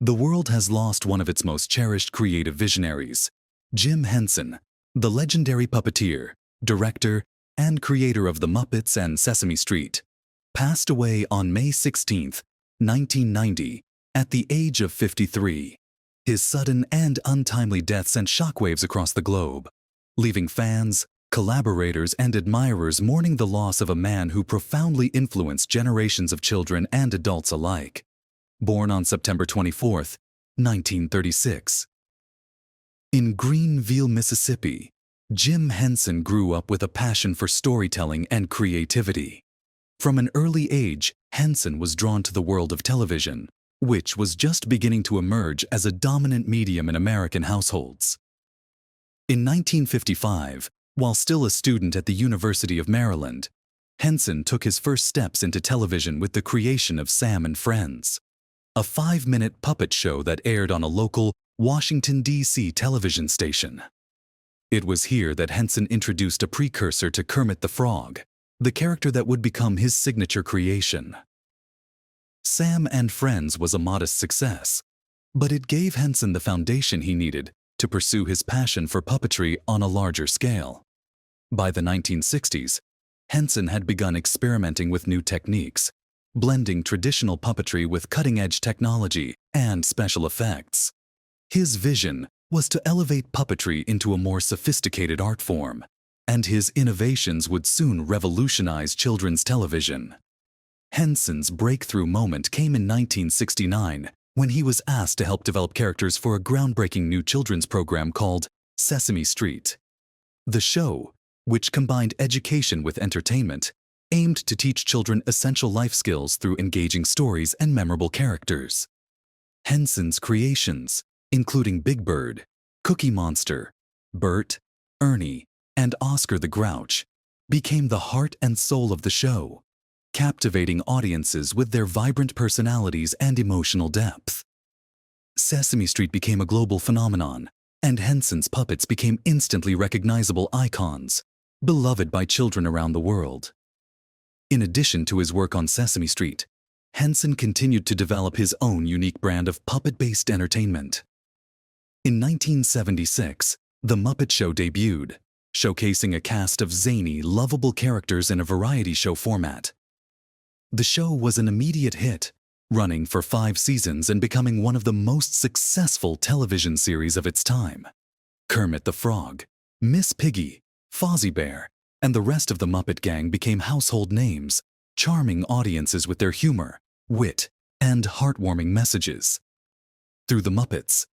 The world has lost one of its most cherished creative visionaries. Jim Henson, the legendary puppeteer, director, and creator of the Muppets and Sesame Street, passed away on May 16, 1990, at the age of 53. His sudden and untimely death sent shockwaves across the globe, leaving fans, collaborators, and admirers mourning the loss of a man who profoundly influenced generations of children and adults alike. Born on September 24, 1936. In Greenville, Mississippi, Jim Henson grew up with a passion for storytelling and creativity. From an early age, Henson was drawn to the world of television, which was just beginning to emerge as a dominant medium in American households. In 1955, while still a student at the University of Maryland, Henson took his first steps into television with the creation of Sam and Friends, a 5-minute puppet show that aired on a local Washington, D.C. television station. It was here that Henson introduced a precursor to Kermit the Frog, the character that would become his signature creation. Sam and Friends was a modest success, but it gave Henson the foundation he needed to pursue his passion for puppetry on a larger scale. By the 1960s, Henson had begun experimenting with new techniques, blending traditional puppetry with cutting-edge technology and special effects. His vision was to elevate puppetry into a more sophisticated art form, and his innovations would soon revolutionize children's television. Henson's breakthrough moment came in 1969 when he was asked to help develop characters for a groundbreaking new children's program called Sesame Street. The show, which combined education with entertainment, aimed to teach children essential life skills through engaging stories and memorable characters. Henson's creations, including Big Bird, Cookie Monster, Bert, Ernie, and Oscar the Grouch, became the heart and soul of the show, captivating audiences with their vibrant personalities and emotional depth. Sesame Street became a global phenomenon, and Henson's puppets became instantly recognizable icons, beloved by children around the world. In addition to his work on Sesame Street, Henson continued to develop his own unique brand of puppet-based entertainment. In 1976, The Muppet Show debuted, showcasing a cast of zany, lovable characters in a variety show format. The show was an immediate hit, running for 5 seasons and becoming one of the most successful television series of its time. Kermit the Frog, Miss Piggy, Fozzie Bear, and the rest of the Muppet gang became household names, charming audiences with their humor, wit, and heartwarming messages. Through the Muppets,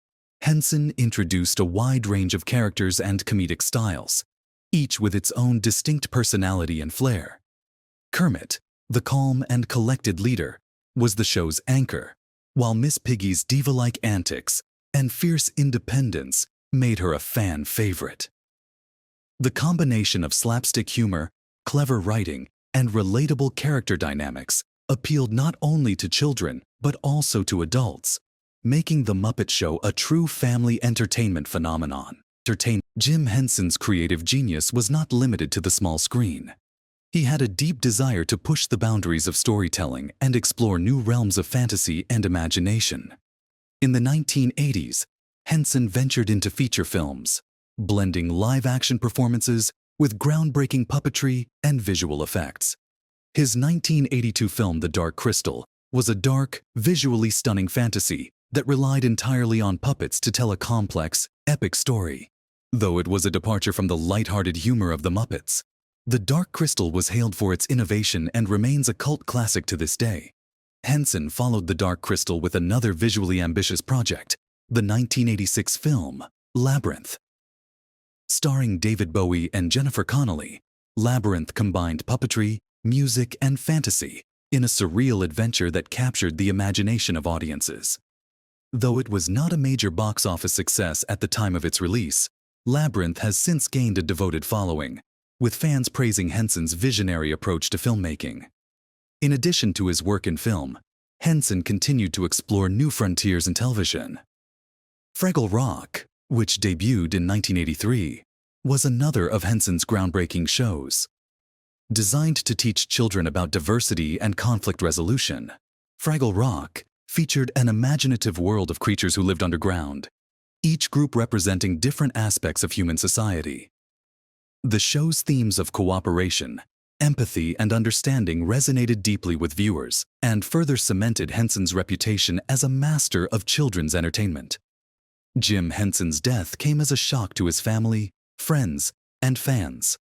Henson introduced a wide range of characters and comedic styles, each with its own distinct personality and flair. Kermit, the calm and collected leader, was the show's anchor, while Miss Piggy's diva-like antics and fierce independence made her a fan favorite. The combination of slapstick humor, clever writing, and relatable character dynamics appealed not only to children but also to adults, making The Muppet Show a true family entertainment phenomenon. Jim Henson's creative genius was not limited to the small screen. He had a deep desire to push the boundaries of storytelling and explore new realms of fantasy and imagination. In the 1980s, Henson ventured into feature films, blending live-action performances with groundbreaking puppetry and visual effects. His 1982 film The Dark Crystal was a dark, visually stunning fantasy that relied entirely on puppets to tell a complex, epic story. Though it was a departure from the light-hearted humor of the Muppets, The Dark Crystal was hailed for its innovation and remains a cult classic to this day. Henson followed The Dark Crystal with another visually ambitious project, the 1986 film Labyrinth. Starring David Bowie and Jennifer Connelly, Labyrinth combined puppetry, music, and fantasy in a surreal adventure that captured the imagination of audiences. Though it was not a major box office success at the time of its release, Labyrinth has since gained a devoted following, with fans praising Henson's visionary approach to filmmaking. In addition to his work in film, Henson continued to explore new frontiers in television. Fraggle Rock, which debuted in 1983, was another of Henson's groundbreaking shows. Designed to teach children about diversity and conflict resolution, Fraggle Rock featured an imaginative world of creatures who lived underground, each group representing different aspects of human society. The show's themes of cooperation, empathy, and understanding resonated deeply with viewers and further cemented Henson's reputation as a master of children's entertainment. Jim Henson's death came as a shock to his family, friends, and fans.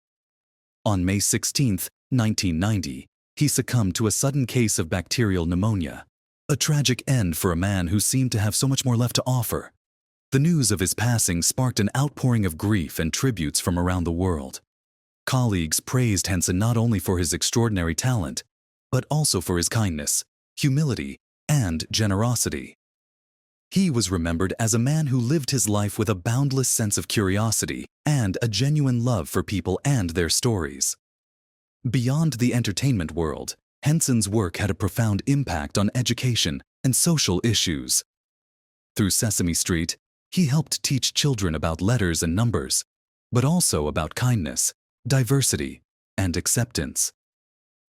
On May 16, 1990, he succumbed to a sudden case of bacterial pneumonia, a tragic end for a man who seemed to have so much more left to offer. The news of his passing sparked an outpouring of grief and tributes from around the world. Colleagues praised Henson not only for his extraordinary talent, but also for his kindness, humility, and generosity. He was remembered as a man who lived his life with a boundless sense of curiosity and a genuine love for people and their stories. Beyond the entertainment world, Henson's work had a profound impact on education and social issues. Through Sesame Street, he helped teach children about letters and numbers, but also about kindness, diversity, and acceptance.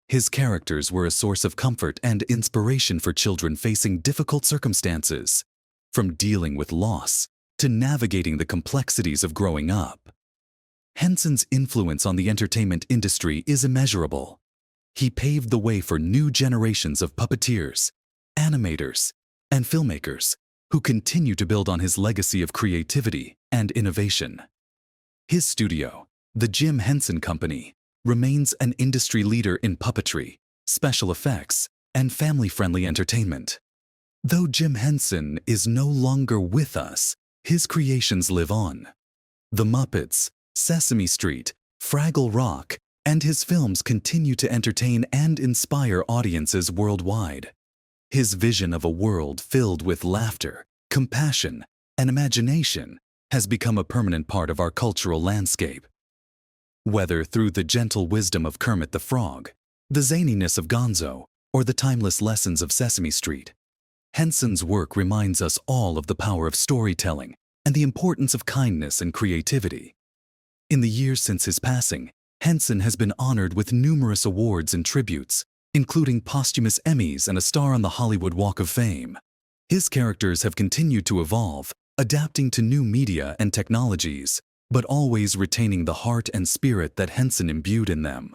His characters were a source of comfort and inspiration for children facing difficult circumstances, from dealing with loss to navigating the complexities of growing up. Henson's influence on the entertainment industry is immeasurable. He paved the way for new generations of puppeteers, animators, and filmmakers who continue to build on his legacy of creativity and innovation. His studio, the Jim Henson Company, remains an industry leader in puppetry, special effects, and family-friendly entertainment. Though Jim Henson is no longer with us, his creations live on. The Muppets, Sesame Street, Fraggle Rock, and his films continue to entertain and inspire audiences worldwide. His vision of a world filled with laughter, compassion, and imagination has become a permanent part of our cultural landscape. Whether through the gentle wisdom of Kermit the Frog, the zaniness of Gonzo, or the timeless lessons of Sesame Street, Henson's work reminds us all of the power of storytelling and the importance of kindness and creativity. In the years since his passing, Henson has been honored with numerous awards and tributes, including posthumous Emmys and a star on the Hollywood Walk of Fame. His characters have continued to evolve, adapting to new media and technologies, but always retaining the heart and spirit that Henson imbued in them.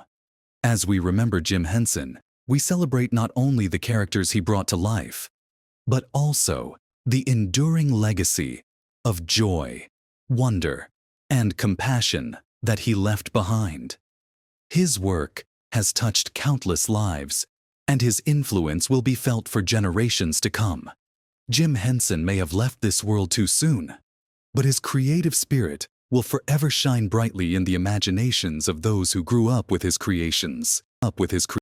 As we remember Jim Henson, we celebrate not only the characters he brought to life, but also the enduring legacy of joy, wonder, and compassion that he left behind. His work has touched countless lives, and his influence will be felt for generations to come. Jim Henson may have left this world too soon, but his creative spirit will forever shine brightly in the imaginations of those who grew up with his creations.